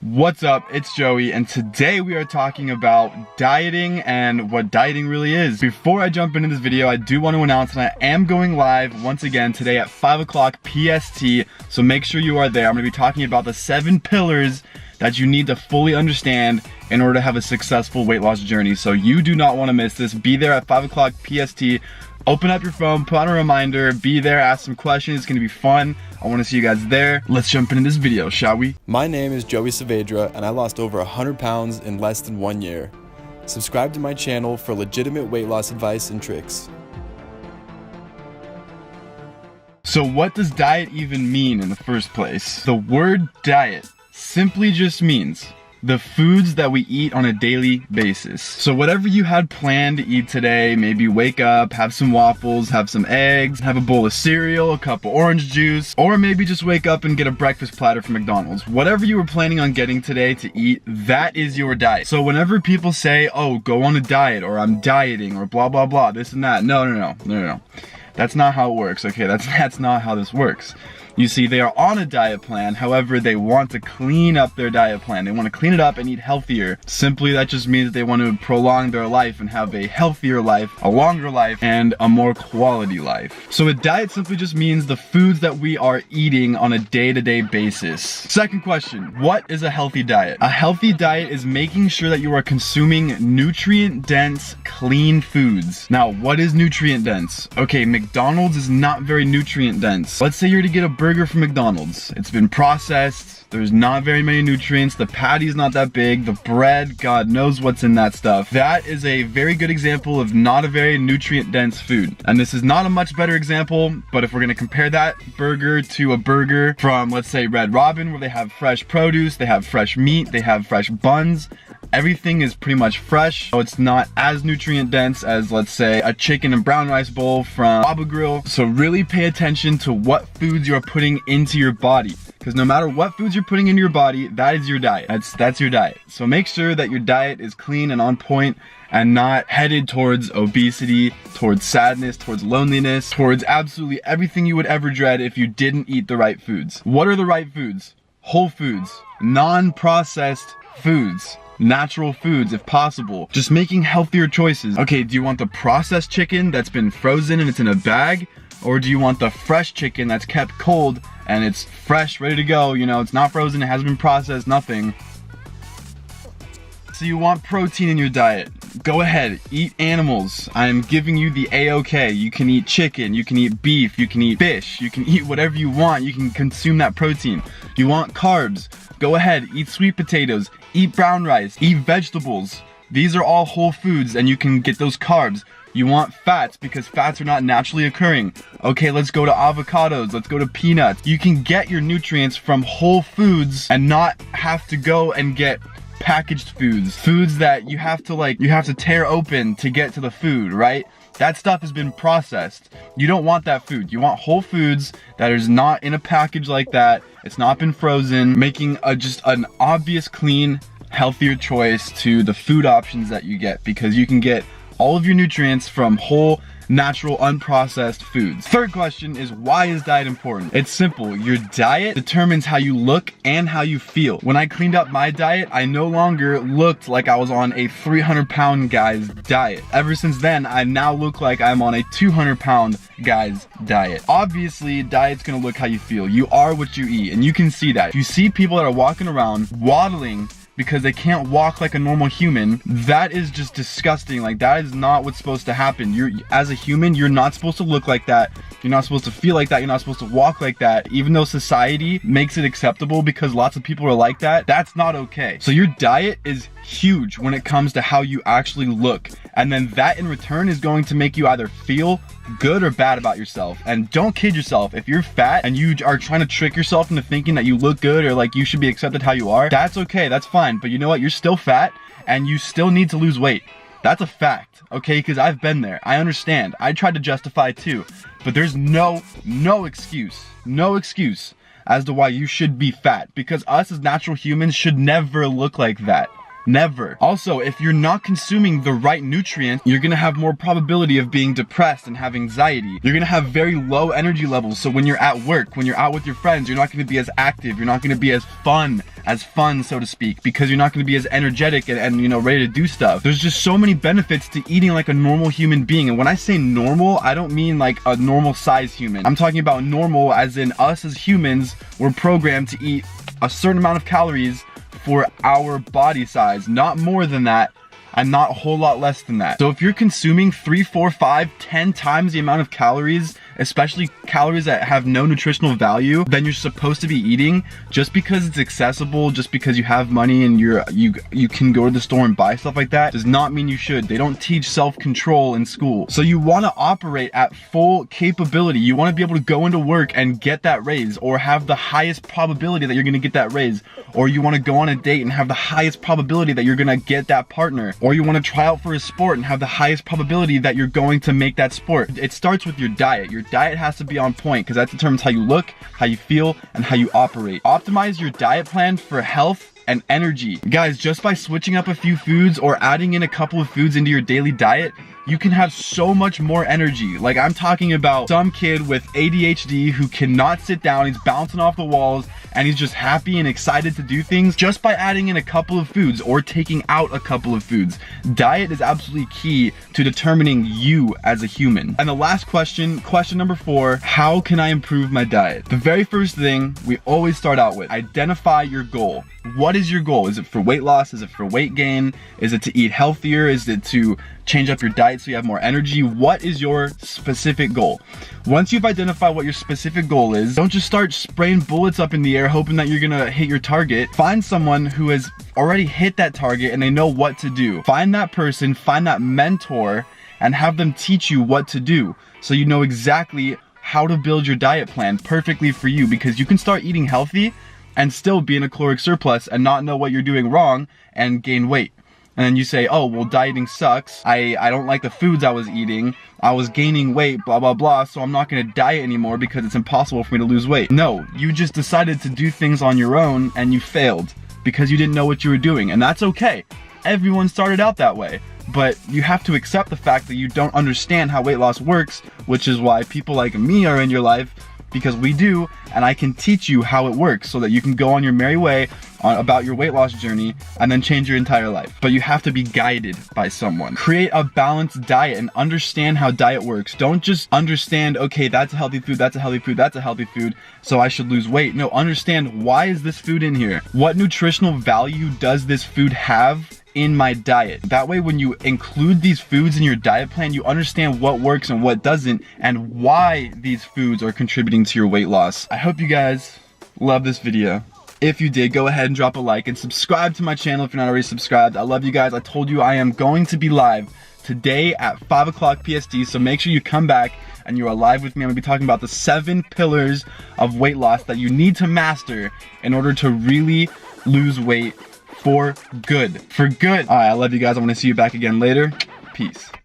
What's up, it's Joey, and today we are talking about dieting and what dieting really is. Before I jump into this video, I do want to announce that I am going live once again today at 5 o'clock PST, so make sure you are there. I'm going to be talking about the 7 pillars that you need to fully understand in order to have a successful weight loss journey. So you do not want to miss this. Be there at 5 o'clock PST. Open up your phone, put on a reminder, be there, ask some questions. It's gonna be fun. I wanna see you guys there. Let's jump into this video, shall we? My name is Joey.Saavedra and I lost over 100 pounds in less than 1 year. Subscribe to my channel for legitimate weight loss advice and tricks. So what does diet even mean in the first place? The word diet simply just means the foods that we eat on a daily basis. So whatever you had planned to eat today, maybe wake up, have some waffles, have some eggs, have a bowl of cereal, a cup of orange juice, or maybe just wake up and get a breakfast platter from McDonald's. Whatever you were planning on getting today to eat, that is your diet. So whenever people say, oh, go on a diet, or I'm dieting, or blah, blah, blah, this and that, no. That's not how it works, okay? That's not how this works. You see, they are on a diet plan, however, they want to clean up their diet plan. They want to clean it up and eat healthier. Simply, that just means that they want to prolong their life and have a healthier life, a longer life, and a more quality life. So a diet simply just means the foods that we are eating on a day-to-day basis. Second question, what is a healthy diet? A healthy diet is making sure that you are consuming nutrient-dense, clean foods. Now, what is nutrient-dense? Okay, McDonald's is not very nutrient-dense. Let's say you're to get a burger from McDonald's. It's been processed. There's not very many nutrients. The patty's not that big. The bread, God knows what's in that stuff. That is a very good example of not a very nutrient-dense food. And this is not a much better example, but if we're gonna compare that burger to a burger from, let's say, Red Robin, where they have fresh produce, they have fresh meat, they have fresh buns, everything is pretty much fresh, so it's not as nutrient dense as, let's say, a chicken and brown rice bowl from Baba Grill. So really pay attention to what foods you're putting into your body, because no matter what foods you're putting into your body, that is your diet. That's your diet. So make sure that your diet is clean and on point and not headed towards obesity, towards sadness, towards loneliness, towards absolutely everything you would ever dread if you didn't eat the right foods. What are the right foods? Whole foods, non-processed foods, natural foods if possible, just making healthier choices. Okay, do you want the processed chicken that's been frozen and it's in a bag? Or do you want the fresh chicken that's kept cold and it's fresh, ready to go, you know, it's not frozen, it hasn't been processed, nothing. So you want protein in your diet. Go ahead, eat animals. I'm giving you the A-OK. You can eat chicken, you can eat beef, you can eat fish, you can eat whatever you want, you can consume that protein. You want carbs? Go ahead, eat sweet potatoes, eat brown rice, eat vegetables. These are all whole foods and you can get those carbs. You want fats because fats are not naturally occurring. Okay, let's go to avocados, let's go to peanuts. You can get your nutrients from whole foods and not have to go and get packaged foods. Foods that you have to tear open to get to the food, right? That stuff has been processed. You don't want that food. You want whole foods that is not in a package like that. It's not been frozen, making just an obvious, clean, healthier choice to the food options that you get, because you can get all of your nutrients from whole, natural, unprocessed foods. Third question is, why is diet important? It's simple. Your diet determines how you look and how you feel. When I cleaned up my diet, I no longer looked like I was on a 300-pound guy's diet. Ever since then, I now look like I'm on a 200-pound guy's diet. Obviously, diet's gonna look how you feel. You are what you eat, and you can see that. If you see people that are walking around waddling because they can't walk like a normal human, that is just disgusting. Like, that is not what's supposed to happen. As a human, you're not supposed to look like that. You're not supposed to feel like that. You're not supposed to walk like that. Even though society makes it acceptable because lots of people are like that, that's not okay. So your diet is huge when it comes to how you actually look. And then that in return is going to make you either feel good or bad about yourself. And don't kid yourself. If you're fat and you are trying to trick yourself into thinking that you look good or like you should be accepted how you are, that's okay, that's fine. But you know what? You're still fat and you still need to lose weight. That's a fact, okay? Because I've been there. I understand. I tried to justify too. But there's no excuse as to why you should be fat. Because us as natural humans should never look like that. Never. Also, if you're not consuming the right nutrients, you're gonna have more probability of being depressed and have anxiety. You're gonna have very low energy levels. So when you're at work, when you're out with your friends, you're not gonna be as active. You're not gonna be as fun, so to speak, because you're not gonna be as energetic and you know, ready to do stuff. There's just so many benefits to eating like a normal human being. And when I say normal, I don't mean like a normal size human. I'm talking about normal as in us as humans, we're programmed to eat a certain amount of calories for our body size, not more than that and not a whole lot less than that. So if you're consuming 3, 4, 5, 10 times the amount of calories, especially calories that have no nutritional value, then you're supposed to be eating, just because it's accessible, just because you have money and you can go to the store and buy stuff like that, does not mean you should. They don't teach self-control in school. So you want to operate at full capability. You want to be able to go into work and get that raise, or have the highest probability that you're going to get that raise, or you want to go on a date and have the highest probability that you're going to get that partner, or you want to try out for a sport and have the highest probability that you're going to make that sport. It starts with your diet. Your diet has to be on point, because that determines how you look, how you feel, and how you operate. Optimize your diet plan for health and energy. Guys, just by switching up a few foods or adding in a couple of foods into your daily diet, you can have so much more energy. Like, I'm talking about some kid with ADHD who cannot sit down, he's bouncing off the walls, and he's just happy and excited to do things just by adding in a couple of foods or taking out a couple of foods. Diet is absolutely key to determining you as a human. And the last question number 4, how can I improve my diet? The very first thing we always start out with, identify your goal. What is your goal? Is it for weight loss? Is it for weight gain? Is it to eat healthier? Is it to change up your diet so you have more energy? What is your specific goal? Once you've identified what your specific goal is, don't just start spraying bullets up in the air hoping that you're gonna hit your target. Find someone who has already hit that target and they know what to do. Find that person, find that mentor, and have them teach you what to do, so you know exactly how to build your diet plan perfectly for you, because you can start eating healthy and still be in a caloric surplus and not know what you're doing wrong and gain weight. And then you say, oh, well, dieting sucks. I don't like the foods I was eating. I was gaining weight, blah, blah, blah, so I'm not gonna diet anymore because it's impossible for me to lose weight. No, you just decided to do things on your own and you failed because you didn't know what you were doing, and that's okay. Everyone started out that way. But you have to accept the fact that you don't understand how weight loss works, which is why people like me are in your life, because we do, and I can teach you how it works so that you can go on your merry way about your weight loss journey and then change your entire life. But you have to be guided by someone. Create a balanced diet and understand how diet works. Don't just understand, okay, that's a healthy food, that's a healthy food, that's a healthy food, so I should lose weight. No, understand, why is this food in here? What nutritional value does this food have in my diet? That way, when you include these foods in your diet plan, you understand what works and what doesn't, and why these foods are contributing to your weight loss. I hope you guys love this video. If you did, go ahead and drop a like and subscribe to my channel if you're not already subscribed. I love you guys. I told you I am going to be live today at 5 o'clock PST, so make sure you come back and you are live with me. I'm gonna be talking about the 7 pillars of weight loss that you need to master in order to really lose weight for good. All right, I love you guys. I want to see you back again later. Peace.